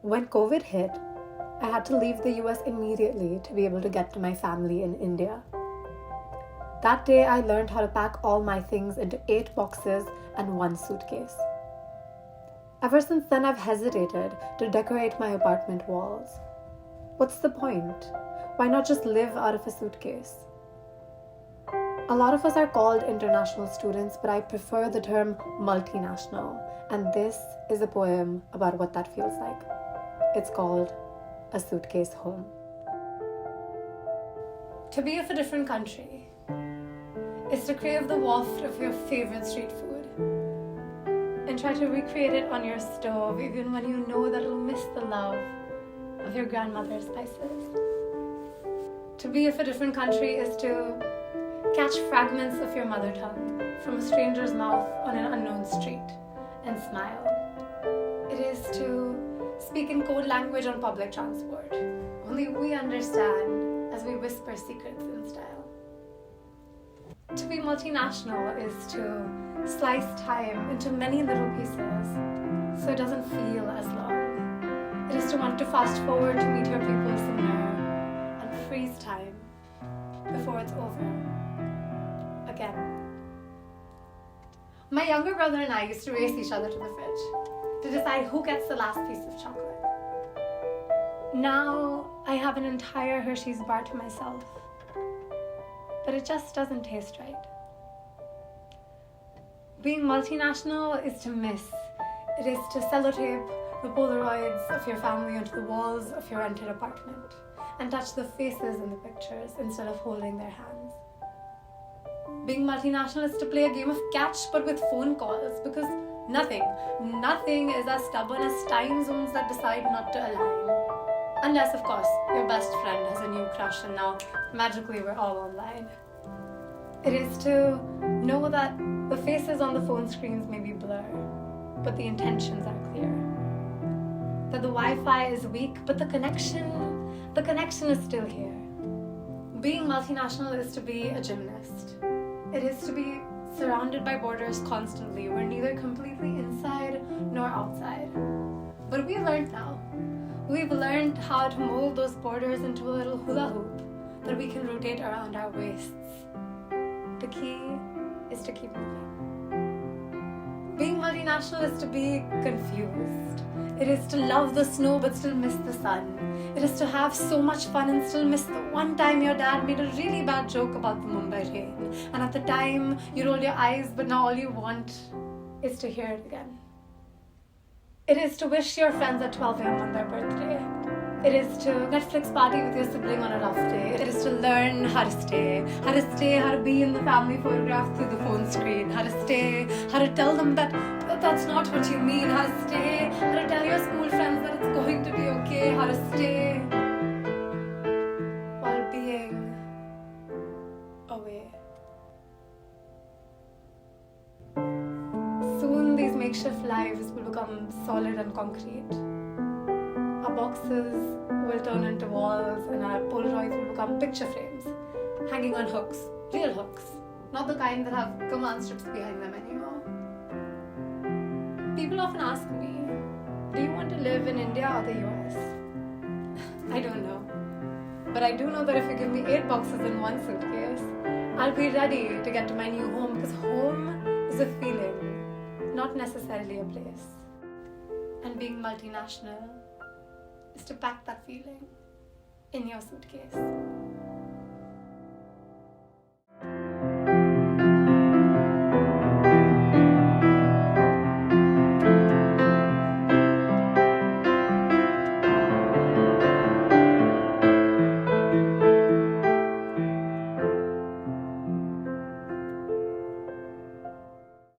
When COVID hit, I had to leave the US immediately to be able to get to my family in India. That day, I learned how to pack all my things into 8 boxes and 1 suitcase. Ever since then, I've hesitated to decorate my apartment walls. What's the point? Why not just live out of a suitcase? A lot of us are called international students, but I prefer the term multinational, and this is a poem about what that feels like. It's called A Suitcase Home. To be of a different country is to crave the waft of your favorite street food and try to recreate it on your stove even when you know that it'll miss the love of your grandmother's spices. To be of a different country is to catch fragments of your mother tongue from a stranger's mouth on an unknown street and smile. It is to speak in code language on public transport. Only we understand as we whisper secrets in style. To be multinational is to slice time into many little pieces so it doesn't feel as long. It is to want to fast forward to meet your people sooner and freeze time before it's over. Again. My younger brother and I used to race each other to the fridge to decide who gets the last piece of chocolate. Now I have an entire Hershey's bar to myself, but it just doesn't taste right. Being multinational is to miss. It is to sellotape the Polaroids of your family onto the walls of your rented apartment and touch the faces in the pictures instead of holding their hands. Being multinational is to play a game of catch but with phone calls, because nothing is as stubborn as time zones that decide not to align. Unless, of course, your best friend has a new crush and now magically we're all online. It is to know that the faces on the phone screens may be blurred, but the intentions are clear. That the Wi-Fi is weak, but the connection is still here. Being multinational is to be a gymnast. It is to be surrounded by borders constantly. We're neither completely inside nor outside. But we learned now. We've learned how to mold those borders into a little hula hoop that we can rotate around our waists. The key is to keep moving. Being multinational is to be confused. It is to love the snow but still miss the sun. It is to have so much fun and still miss the one time your dad made a really bad joke about the Mumbai rain. And at the time, you rolled your eyes, but now all you want is to hear it again. It is to wish your friends at 12 a.m. on their birthday. It is to Netflix party with your sibling on a rough day. It is to learn how to stay, how to be in the family photograph through the phone screen, how to tell them that that's not what you mean, how to tell your school friends that it's going to be okay, how to stay while being away. Soon these makeshift lives will become solid and concrete. Our boxes will turn into walls and our Polaroids will become picture frames, hanging on hooks, real hooks, not the kind that have command strips behind them anymore. People often ask me, do you want to live in India or the US? I don't know. But I do know that if you give me 8 boxes in 1 suitcase, I'll be ready to get to my new home, because home is a feeling, not necessarily a place. And being multinational is to pack that feeling in your suitcase.